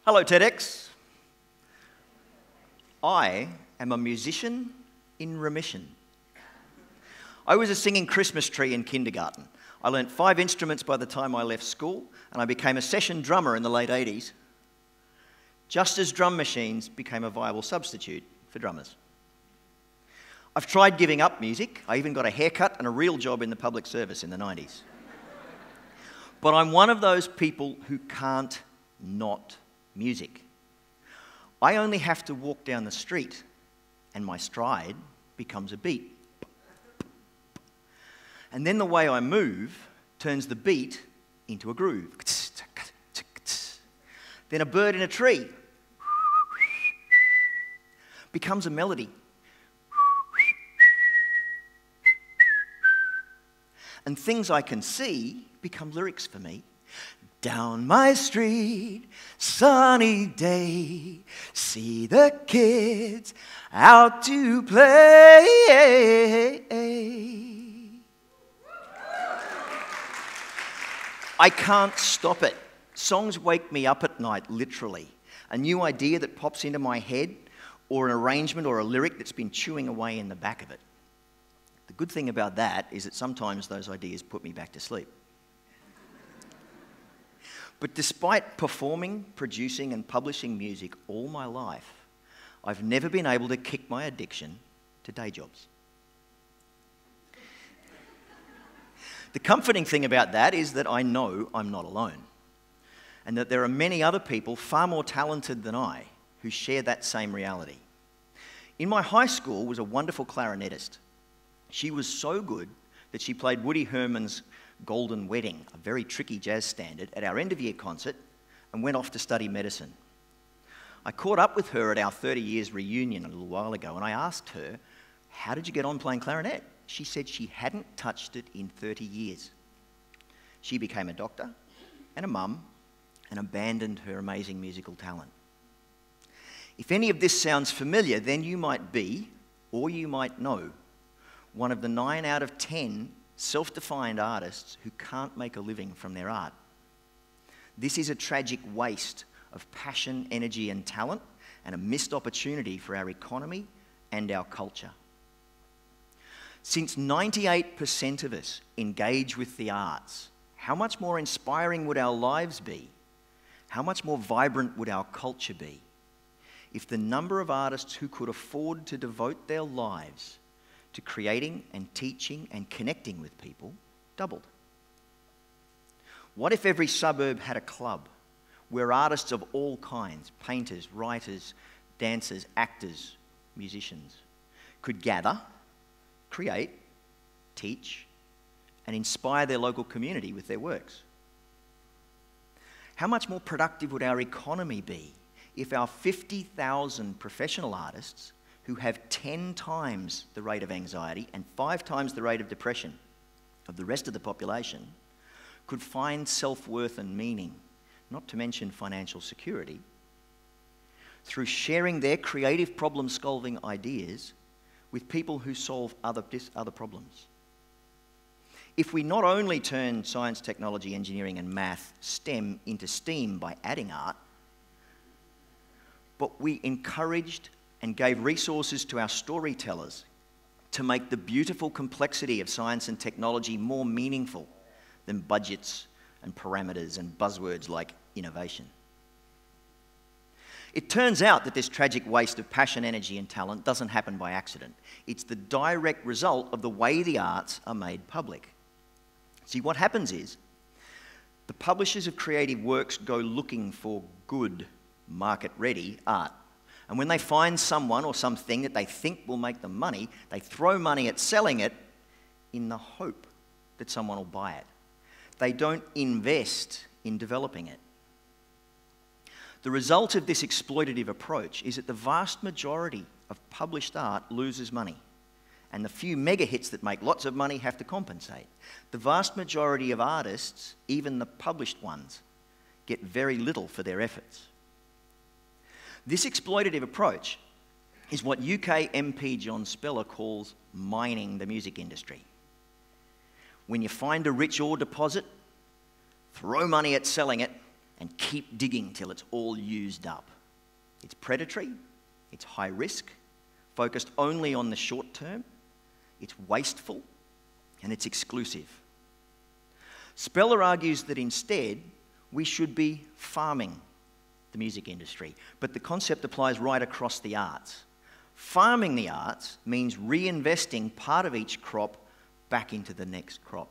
Hello, TEDx. I am a musician in remission. I was a singing Christmas tree in kindergarten. I learnt 5 instruments by the time I left school, and I became a session drummer in the late 80s, just as drum machines became a viable substitute for drummers. I've tried giving up music. I even got a haircut and a real job in the public service in the 90s. But I'm one of those people who can't not music. I only have to walk down the street and my stride becomes a beat. And then the way I move turns the beat into a groove. Then a bird in a tree becomes a melody. And things I can see become lyrics for me. Down my street, sunny day, see the kids out to play. I can't stop it. Songs wake me up at night, literally. A new idea that pops into my head, or an arrangement or a lyric that's been chewing away in the back of it. The good thing about that is that sometimes those ideas put me back to sleep. But despite performing, producing, and publishing music all my life, I've never been able to kick my addiction to day jobs. The comforting thing about that is that I know I'm not alone, and that there are many other people far more talented than I who share that same reality. In my high school was a wonderful clarinetist. She was so good that she played Woody Herman's Golden Wedding, a very tricky jazz standard, at our end-of-year concert and went off to study medicine. I caught up with her at our 30 years reunion a little while ago and I asked her, how did you get on playing clarinet? She said she hadn't touched it in 30 years. She became a doctor and a mum and abandoned her amazing musical talent. If any of this sounds familiar, then you might be, or you might know, one of the 9 out of 10 self-defined artists who can't make a living from their art. This is a tragic waste of passion, energy, and talent, and a missed opportunity for our economy and our culture. Since 98% of us engage with the arts, how much more inspiring would our lives be? How much more vibrant would our culture be if the number of artists who could afford to devote their lives to creating and teaching and connecting with people doubled? What if every suburb had a club where artists of all kinds, painters, writers, dancers, actors, musicians, could gather, create, teach, and inspire their local community with their works? How much more productive would our economy be if our 50,000 professional artists, who have 10 times the rate of anxiety and 5 times the rate of depression of the rest of the population, could find self-worth and meaning, not to mention financial security, through sharing their creative problem-solving ideas with people who solve other problems? If we not only turn science, technology, engineering, and math, STEM, into STEAM by adding art, but we encouraged and gave resources to our storytellers to make the beautiful complexity of science and technology more meaningful than budgets and parameters and buzzwords like innovation. It turns out that this tragic waste of passion, energy, and talent doesn't happen by accident. It's the direct result of the way the arts are made public. See, what happens is the publishers of creative works go looking for good, market-ready art. And when they find someone or something that they think will make them money, they throw money at selling it in the hope that someone will buy it. They don't invest in developing it. The result of this exploitative approach is that the vast majority of published art loses money, and the few mega hits that make lots of money have to compensate. The vast majority of artists, even the published ones, get very little for their efforts. This exploitative approach is what UK MP John Speller calls mining the music industry. When you find a rich ore deposit, throw money at selling it, and keep digging till it's all used up. It's predatory, it's high risk, focused only on the short term, it's wasteful, and it's exclusive. Speller argues that instead we should be farming the music industry, but the concept applies right across the arts. Farming the arts means reinvesting part of each crop back into the next crop.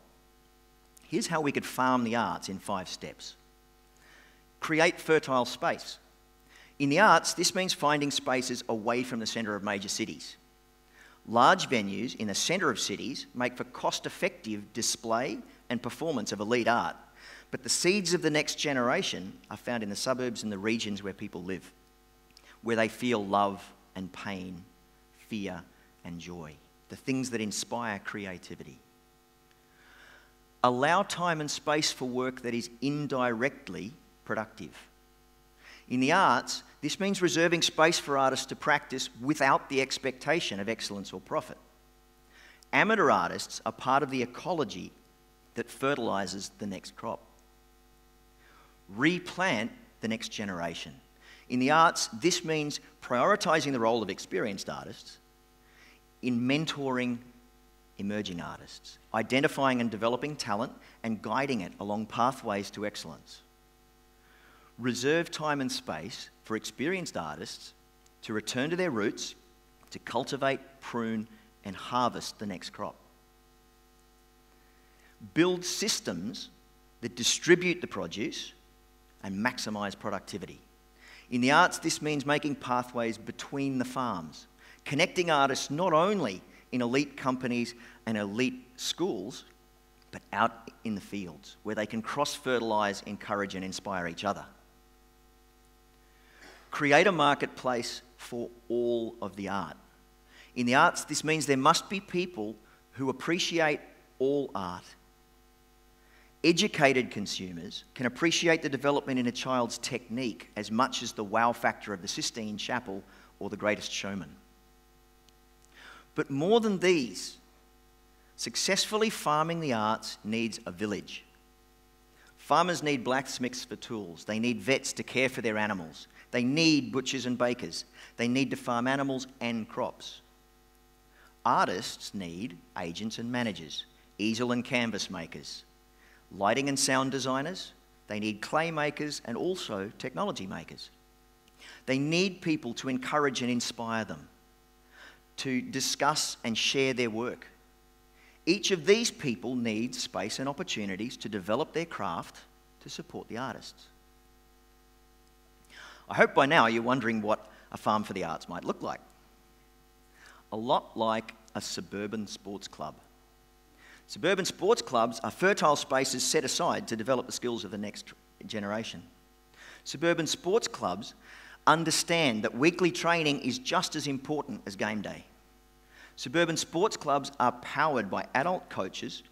Here's how we could farm the arts in 5 steps. Create fertile space. In the arts, this means finding spaces away from the centre of major cities. Large venues in the centre of cities make for cost-effective display and performance of elite art, but the seeds of the next generation are found in the suburbs and the regions where people live, where they feel love and pain, fear and joy, the things that inspire creativity. Allow time and space for work that is indirectly productive. In the arts, this means reserving space for artists to practice without the expectation of excellence or profit. Amateur artists are part of the ecology that fertilises the next crop. Replant the next generation. In the arts, this means prioritising the role of experienced artists in mentoring emerging artists, identifying and developing talent and guiding it along pathways to excellence. Reserve time and space for experienced artists to return to their roots, to cultivate, prune, and harvest the next crop. Build systems that distribute the produce and maximise productivity. In the arts, this means making pathways between the farms, connecting artists not only in elite companies and elite schools, but out in the fields, where they can cross-fertilise, encourage, and inspire each other. Create a marketplace for all of the art. In the arts, this means there must be people who appreciate all art. Educated consumers can appreciate the development in a child's technique as much as the wow factor of the Sistine Chapel or The Greatest Showman. But more than these, successfully farming the arts needs a village. Farmers need blacksmiths for tools. They need vets to care for their animals. They need butchers and bakers. They need to farm animals and crops. Artists need agents and managers, easel and canvas makers, lighting and sound designers. They need clay makers and also technology makers. They need people to encourage and inspire them, to discuss and share their work. Each of these people needs space and opportunities to develop their craft to support the artists. I hope by now you're wondering what a farm for the arts might look like. A lot like a suburban sports club. Suburban sports clubs are fertile spaces set aside to develop the skills of the next generation. Suburban sports clubs understand that weekly training is just as important as game day. Suburban sports clubs are powered by adult coaches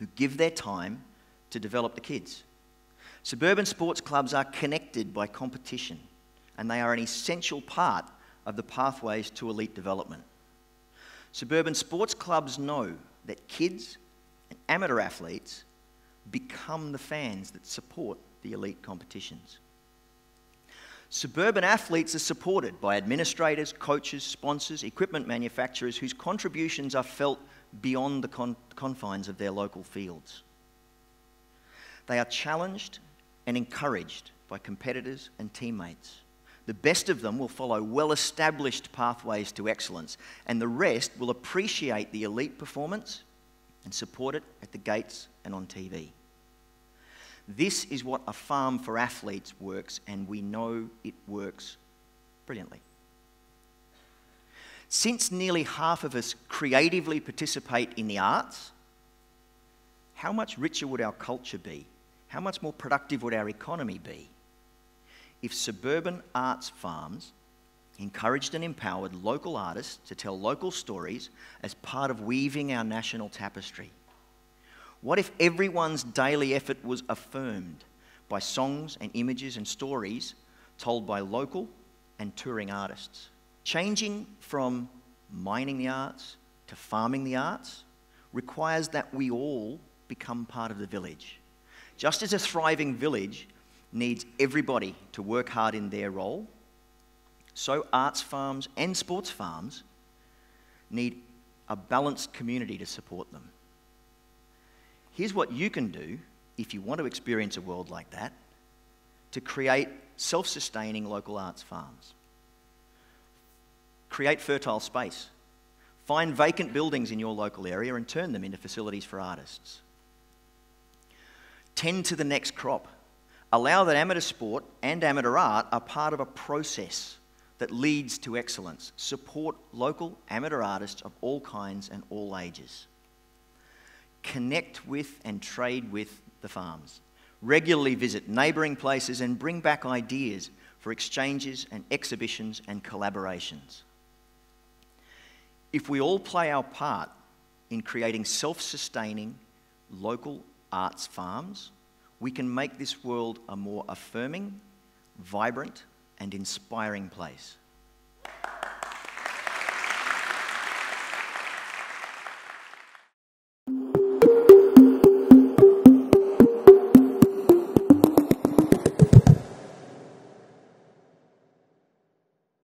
who give their time to develop the kids. Suburban sports clubs are connected by competition, and they are an essential part of the pathways to elite development. Suburban sports clubs know that kids and amateur athletes become the fans that support the elite competitions. Suburban athletes are supported by administrators, coaches, sponsors, equipment manufacturers whose contributions are felt beyond the confines of their local fields. They are challenged and encouraged by competitors and teammates. The best of them will follow well-established pathways to excellence, and the rest will appreciate the elite performance and support it at the gates and on TV. This is what a farm for athletes works, and we know it works brilliantly. Since nearly half of us creatively participate in the arts, how much richer would our culture be? How much more productive would our economy be if suburban arts farms encouraged and empowered local artists to tell local stories as part of weaving our national tapestry? What if everyone's daily effort was affirmed by songs and images and stories told by local and touring artists? Changing from mining the arts to farming the arts requires that we all become part of the village. Just as a thriving village needs everybody to work hard in their role, so arts farms and sports farms need a balanced community to support them. Here's what you can do if you want to experience a world like that, to create self-sustaining local arts farms. Create fertile space. Find vacant buildings in your local area and turn them into facilities for artists. Tend to the next crop. Allow that amateur sport and amateur art are part of a process that leads to excellence. Support local amateur artists of all kinds and all ages. Connect with and trade with the farms. Regularly visit neighbouring places and bring back ideas for exchanges and exhibitions and collaborations. If we all play our part in creating self-sustaining local arts farms, we can make this world a more affirming, vibrant, and inspiring place.